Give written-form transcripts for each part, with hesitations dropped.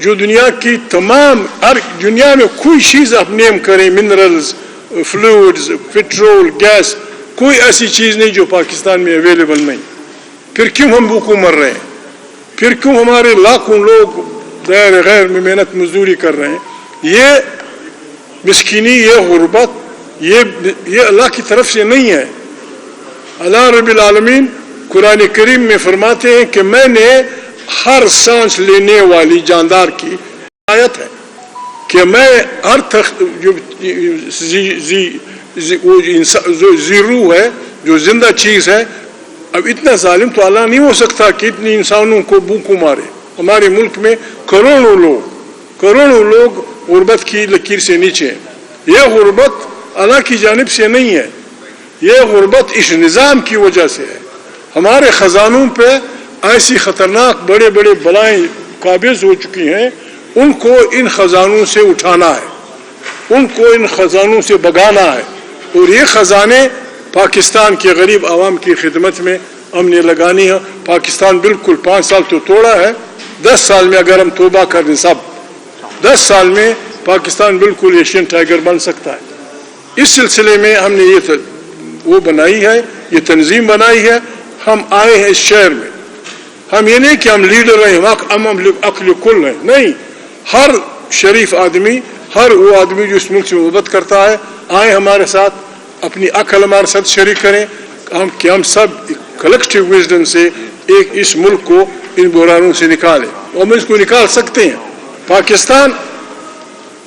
جو دنیا کی تمام ہر دنیا میں کوئی چیز آپ نیم کریں، منرلز، فلوئڈز، پٹرول، گیس، کوئی ایسی چیز نہیں جو پاکستان میں اویلیبل نہیں. پھر کیوں ہم بھوکوں مر رہے ہیں؟ پھر کیوں ہمارے لاکھوں لوگ دائر غیر میں محنت مزدوری کر رہے ہیں؟ یہ مسکینی، یہ غربت، یہ اللہ کی طرف سے نہیں ہے. اللہ رب العالمین قرآن کریم میں فرماتے ہیں کہ میں نے ہر سانس لینے والی جاندار کی آیت ہے کہ میں ہر جو زیرو ہے، جو زندہ چیز ہے. اب اتنا ظالم تو اللہ نہیں ہو سکتا کہ اتنی انسانوں کو بھوکوں مارے. ہمارے ملک میں کروڑوں لوگ غربت کی لکیر سے نیچے ہیں. یہ غربت اللہ کی جانب سے نہیں ہے، یہ غربت اس نظام کی وجہ سے ہے. ہمارے خزانوں پہ ایسی خطرناک بڑے بڑے بلائیں قابض ہو چکی ہیں. ان کو ان خزانوں سے اٹھانا ہے، ان کو ان خزانوں سے بگانا ہے. اور یہ خزانے پاکستان کے غریب عوام کی خدمت میں ہم نے لگانی ہے. پاکستان بالکل 5 سال تو توڑا ہے، 10 سال میں اگر ہم توبہ کر دیں سب، 10 سال میں پاکستان بالکل ایشین ٹائیگر بن سکتا ہے. اس سلسلے میں ہم نے یہ وہ بنائی ہے، یہ تنظیم بنائی ہے. ہم آئے ہیں اس شہر میں، ہم یہ نہیں کہ ہم لیڈر ہیں، ہم عقل کل ہیں، نہیں. ہر شریف آدمی، ہر وہ آدمی جو اس ملک سے محبت کرتا ہے، آئے ہمارے ساتھ، اپنی عقل ہمارے ساتھ شریک کریں کہ ہم سب کلیکٹیو وزڈم سے ایک اس ملک کو ان بحرانوں سے نکالیں. اور ہم اس کو نکال سکتے ہیں. پاکستان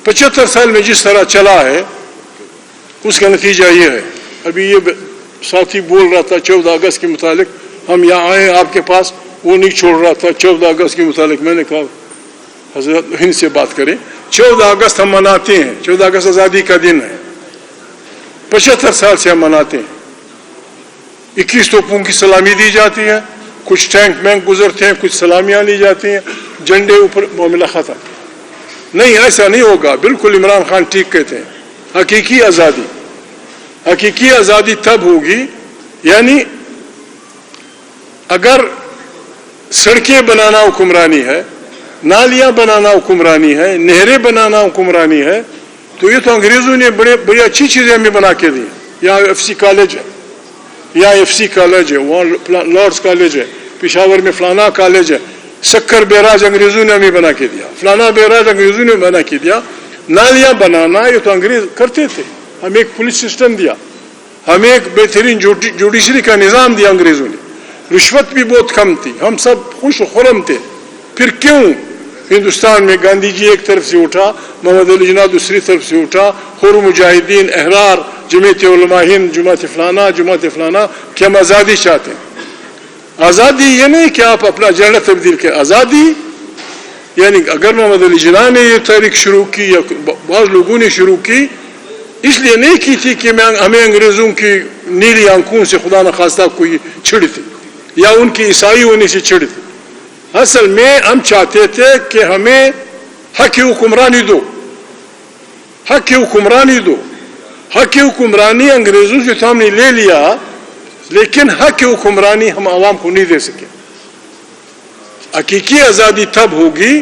75 سال میں جس طرح چلا ہے اس کا نتیجہ یہ ہے. ابھی یہ ساتھی بول رہا تھا 14 اگست کے متعلق، ہم یہاں آئے ہیں آپ کے پاس، وہ نہیں چھوڑ رہا تھا 14 اگست کے متعلق. میں نے کہا حضرت ہند سے بات کریں. 14 اگست ہم مناتے ہیں، 14 اگست آزادی کا دن ہے، 75 سال سے ہم مناتے ہیں. 21 توپوں کی سلامی دی جاتی ہے، کچھ ٹینک مینک گزرتے ہیں، کچھ سلامیاں لی جاتی ہیں، جھنڈے اوپر، معاملہ ختم. نہیں، ایسا نہیں ہوگا. بالکل عمران خان ٹھیک کہتے ہیں. حقیقی آزادی تب ہوگی، یعنی اگر سڑکیں بنانا حکمرانی ہے، نالیاں بنانا حکمرانی ہے، نہریں بنانا حکمرانی ہے، تو یہ تو انگریزوں نے بڑی اچھی چیزیں ہمیں بنا کے دی. یہاں FC کالج ہے، یہاں FC کالج ہے، وہاں لارڈس کالج ہے، پشاور میں فلانا کالج ہے. سکر بیراج انگریزوں نے ہمیں بنا کے دیا، فلانا بیراج انگریزوں نے بنا کے دیا. نالیاں بنانا یہ تو انگریز کرتے تھے. ہمیں ایک پولیس سسٹم دیا، ہمیں ایک بہترین جوڈیشری کا نظام دیا انگریزوں نے. رشوت بھی بہت کم تھی، ہم سب خوش و خرم تھے. پھر کیوں ہندوستان میں گاندھی جی ایک طرف سے اٹھا، محمد علی جناح دوسری طرف سے اٹھا، حر مجاہدین، احرار، جمعیت علماء ہند، جماعت فلانا کہ ہم آزادی چاہتے ہیں. آزادی یہ نہیں کہ آپ اپنا ایجنڈا تبدیل کریں. آزادی یعنی اگر محمد علی جناح نے یہ تحریک شروع کی یا بعض لوگوں نے شروع کی، اس لیے نہیں کی تھی کہ ہمیں انگریزوں کی نیلی آنکھوں سے خدا نخواستہ کوئی چھڑ تھی یا ان کی عیسائی ہونے سے چھڑ تھی. اصل میں ہم چاہتے تھے کہ ہمیں حق حکمرانی دو، حق حکمرانی دو. حق حکمرانی انگریزوں سے تو ہم نے لے لیا، لیکن حق حکمرانی ہم عوام کو نہیں دے سکے. حقیقی آزادی تب ہوگی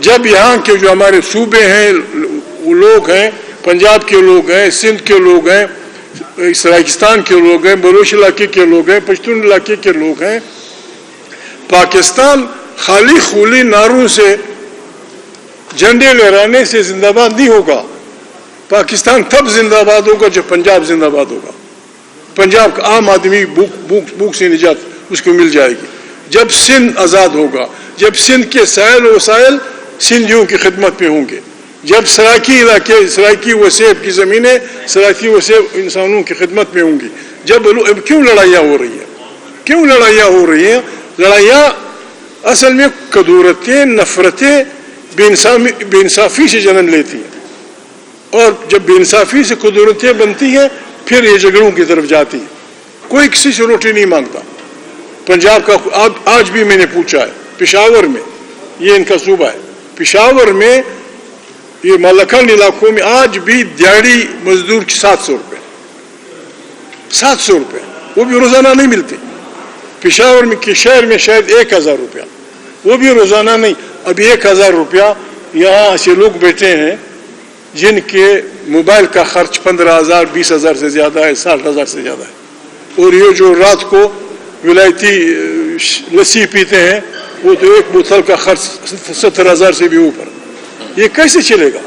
جب یہاں کے جو ہمارے صوبے ہیں، وہ لوگ ہیں، پنجاب کے لوگ ہیں، سندھ کے لوگ ہیں، سرائکستان کے لوگ ہیں، بلوچ علاقے کے لوگ ہیں، پشتون علاقے کے لوگ ہیں. پاکستان خالی خولی نعروں سے، جھنڈے لہرانے سے زندہ باد نہیں ہوگا. پاکستان تب زندہ باد ہوگا جب پنجاب زندہ باد ہوگا. پنجاب کا عام آدمی بھوک سے نجات اس کو مل جائے گی. جب سندھ آزاد ہوگا، جب سندھ کے سائل وسائل سندھیوں کی خدمت میں ہوں گے، جب سرائکی علاقے، سرائکی وسیب کی زمینیں سرائکی وسیب انسانوں کی خدمت میں ہوں گی. جب کیوں لڑائیاں ہو رہی ہیں؟ کیوں لڑائیاں ہو رہی ہیں؟ لڑائیاں اصل میں کدورتیں، نفرتیں، بے انصافی سے جنم لیتی ہیں. اور جب بے انصافی سے کدورتیں بنتی ہیں پھر یہ جھگڑوں کی طرف جاتی ہیں. کوئی کسی سے روٹی نہیں مانگتا. پنجاب کا آج بھی میں نے پوچھا ہے، پشاور میں، یہ ان کا صوبہ ہے، پشاور میں یہ مالکان علاقوں میں آج بھی دیہڑی مزدور کی 700 روپے، 700 روپے، وہ بھی روزانہ نہیں ملتے. پشاور میں کے شہر میں شاید 1000 روپیہ، وہ بھی روزانہ نہیں. اب 1000 روپیہ یہاں ایسے لوگ بیٹھے ہیں جن کے موبائل کا خرچ 15,000 20,000 سے زیادہ ہے, 60,000 سے زیادہ ہے, اور یہ جو رات کو ولایتی لسی پیتے ہیں وہ تو ایک بوتل کا خرچ 70,000 سے بھی اوپر. یہ کیسے چلے گا؟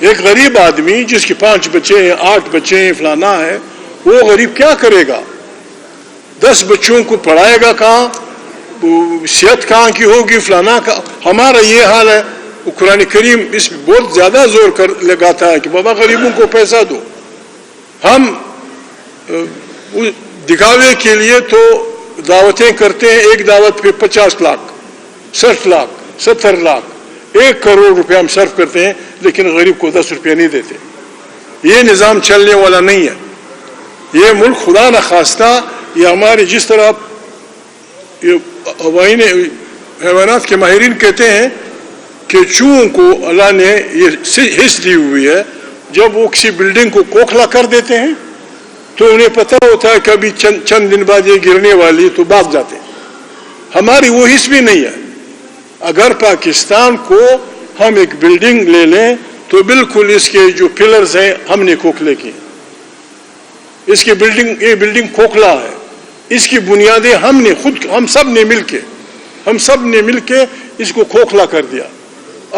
ایک غریب آدمی جس کے 5 بچے ہیں 8 بچے ہیں فلانا ہے, وہ غریب کیا کرے گا؟ 10 بچوں کو پڑھائے گا کہاں؟ صحت کہاں کی ہوگی؟ فلانا کا. ہمارا یہ حال ہے. قرآن کریم اس میں بہت زیادہ زور لگاتا ہے کہ بابا غریبوں کو پیسہ دو. ہم دکھاوے کے لیے تو دعوتیں کرتے ہیں, ایک دعوت پہ 50 لاکھ 60 لاکھ 70 لاکھ 1 کروڑ روپے ہم صرف کرتے ہیں, لیکن غریب کو 10 روپے نہیں دیتے. یہ نظام چلنے والا نہیں ہے. یہ ملک خدا نخواستہ یہ ہمارے جس طرح حیوانات کے ماہرین کہتے ہیں کہ چوہوں کو اللہ نے یہ حص دی ہوئی ہے, جب وہ کسی بلڈنگ کو کھوکھلا کر دیتے ہیں تو انہیں پتہ ہوتا ہے کہ ابھی چند دن بعد یہ گرنے والی, تو بھاگ جاتے ہیں. ہماری وہ حص بھی نہیں ہے. اگر پاکستان کو ہم ایک بلڈنگ لے لیں تو بالکل اس کے جو پلرز ہیں ہم نے کھوکھلے کیے. اس کی یہ بلڈنگ کھوکھلا ہے, اس کی بنیادیں ہم سب نے مل کے اس کو کھوکھلا کر دیا.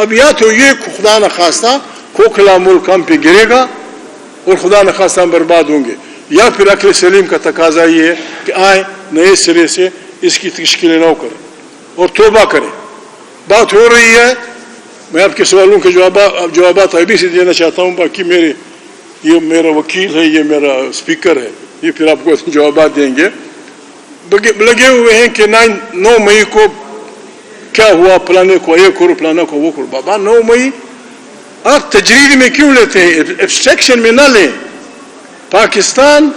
اب یا تو یہ خدا نخواستہ کھوکھلا ملک ہم پہ گرے گا اور خدا نخواستہ ہم برباد ہوں گے, یا پھر عقل سلیم کا تقاضا یہ ہے کہ آئیں نئے سرے سے اس کی تشکیل نو کریں اور توبہ کریں. بات ہو رہی ہے, میں آپ کے سوالوں کے جوابات ابھی سے دینا چاہتا ہوں, باقی یہ میرا وکیل ہے, یہ میرا اسپیکر ہے, یہ پھر آپ کو جوابات دیں گے. لگے ہوئے ہیں کہ 9 مئی کو کیا ہوا, پلانے کو یہ کرو پلانا کو وہ کرو. بابا 9 مئی آپ تجرید میں کیوں لیتے ہیں, ایبسٹریکشن میں نہ لیں. پاکستان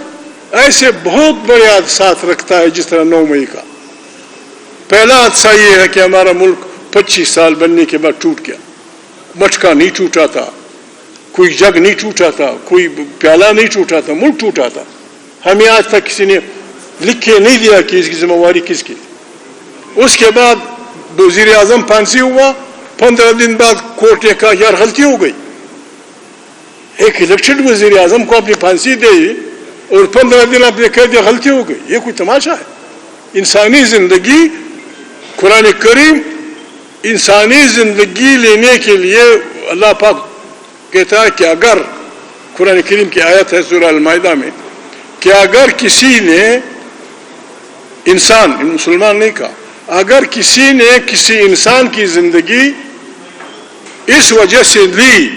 ایسے بہت بڑے حادثات رکھتا ہے جس طرح 9 مئی کا. پہلا حادثہ یہ ہے کہ ہمارا ملک 25 سال بننے کے بعد ٹوٹ گیا. مٹکا نہیں ٹوٹا تھا, کوئی جگ نہیں ٹوٹا تھا, کوئی پیالہ نہیں ٹوٹا تھا, ملک ٹوٹا تھا. ہمیں آج تک کسی نے لکھ کے نہیں دیا کہ اس کی ذمہ داری کس کی. اس کے بعد وزیر اعظم پھانسی ہوا, 15 دن بعد کورٹ نے کہا یار غلطی ہو گئی. ایک الیکٹڈ وزیر اعظم کو اپنی پھانسی دے اور 15 دن آپ نے کہہ دیا غلطی ہو گئی. یہ کوئی تماشا ہے؟ انسانی زندگی, قرآن کریم انسانی زندگی لینے کے لیے اللہ پاک کہتا ہے کہ اگر, قرآن کریم کی آیت ہے سورہ المائدہ میں, کہ اگر کسی نے انسان, مسلمان نہیں کہا, اگر کسی نے کسی انسان کی زندگی اس وجہ سے لی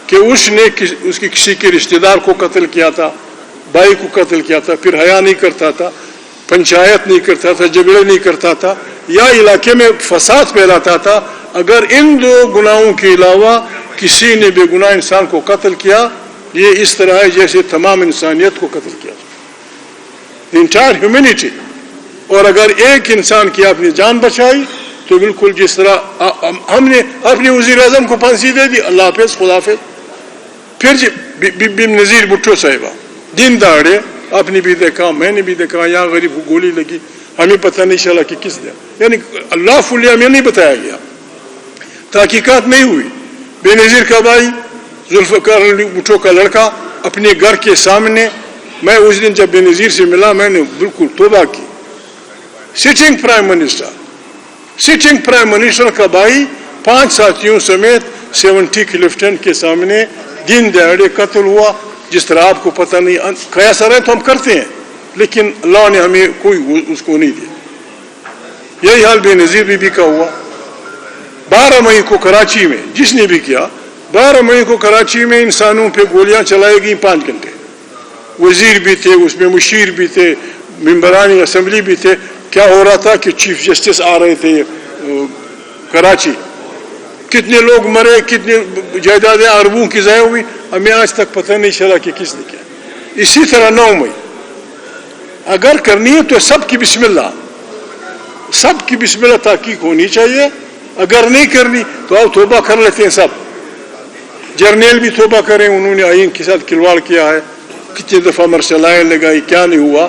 کہ اس نے اس کی کسی کے رشتہ دار کو قتل کیا تھا, بھائی کو قتل کیا تھا, پھر حیا نہیں کرتا تھا, پنچایت نہیں کرتا تھا, جھگڑے نہیں کرتا تھا, یا علاقے میں فساد پھیلاتا تھا, اگر ان 2 گناہوں کے علاوہ کسی نے بے گناہ انسان کو قتل کیا, یہ اس طرح ہے جیسے تمام انسانیت کو قتل کیا, انٹائر ہیومینٹی. اور اگر ایک انسان کی آپ نے جان بچائی تو بالکل جس طرح ہم نے اپنے وزیر اعظم کو پھانسی دے دی, اللہ حافظ خدا حافظ. پھر بی نظیر بھٹو صاحبہ دن دہاڑے, آپ نے بھی دیکھا, میں نے بھی دیکھا, یہاں غریب کو گولی لگی, ہمیں پتہ نہیں چلا کہ کس دیا, یعنی اللہ فلی ہمیں نہیں بتایا گیا, تحقیقات نہیں ہوئی. بے نظیر کا بھائی ذوالفقار بھٹو کا لڑکا اپنے گھر کے سامنے, میں اس دن جب بے نظیر سے ملا میں نے بالکل توبہ کی. سٹنگ پرائم منسٹر کا بھائی 5 ساتھیوں سمیت 70 کے لیفٹیننٹ کے سامنے دن دہاڑے قتل ہوا. جس طرح آپ کو پتہ نہیں, قیاس رہے تو ہم کرتے ہیں, لیکن اللہ نے ہمیں کوئی اس کو نہیں دیا. یہی حال بے نظیر بی بی کا ہوا. 12 مئی کو کراچی میں جس نے بھی کیا, 12 مئی کو کراچی میں انسانوں پہ گولیاں چلائی گئیں 5 گھنٹے. وزیر بھی تھے, اس میں مشیر بھی تھے, ممبران اسمبلی بھی تھے. کیا ہو رہا تھا کہ چیف جسٹس آ رہے تھے کراچی, کتنے لوگ مرے, کتنے جائیدادیں اربوں کی ضائع ہوئی, ہمیں آج تک پتہ نہیں چلا کہ کس نے کیا. اسی طرح 9 مئی اگر کرنی ہے تو سب کی بسم اللہ تحقیق ہونی چاہیے. اگر نہیں کرنی تو آپ توبہ کر لیتے ہیں. سب جرنیل بھی توبہ کریں, انہوں نے آئین کے ساتھ کھلواڑ کیا ہے, کتنی دفعہ مرچلائیں لگائی, کیا نہیں ہوا.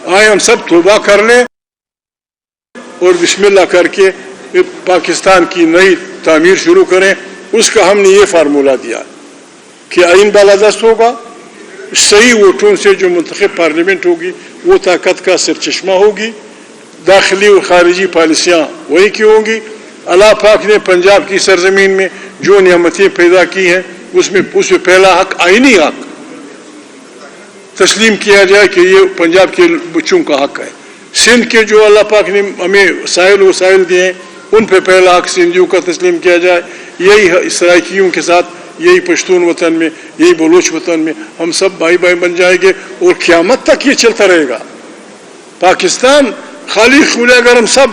آئے ہم سب توبہ کر لیں اور بسم اللہ کر کے پاکستان کی نئی تعمیر شروع کریں، اس کا ہم نے یہ فارمولہ دیا کہ آئین بالادست ہوگا، صحیح ووٹوں سے جو منتخب پارلیمنٹ ہوگی وہ طاقت کا سرچشمہ ہوگی، داخلی اور خارجی پالیسیاں وہی کی ہوں گی۔ اللہ پاک نے پنجاب کی سرزمین میں جو نعمتیں پیدا کی ہیں اس میں پہلا حق آئینی حق تسلیم کیا جائے کہ یہ پنجاب کے بچوں کا حق ہے۔ سندھ کے جو اللہ پاک نے ہمیں ساحل وسائل دیے ہیں ان پہ پہلا حق سندھیوں کا تسلیم کیا جائے۔ یہی سرائکیوں کے ساتھ، یہی پشتون وطن میں، یہی بلوچ وطن میں ہم سب بھائی بھائی بن جائیں گے اور قیامت تک یہ چلتا رہے گا۔ پاکستان خالی کھولے اگر ہم سب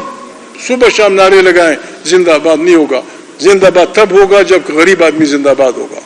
صبح شام نعرے لگائیں زندہ باد نہیں ہوگا۔ زندہ باد تب ہوگا جب غریب آدمی زندہ باد ہوگا۔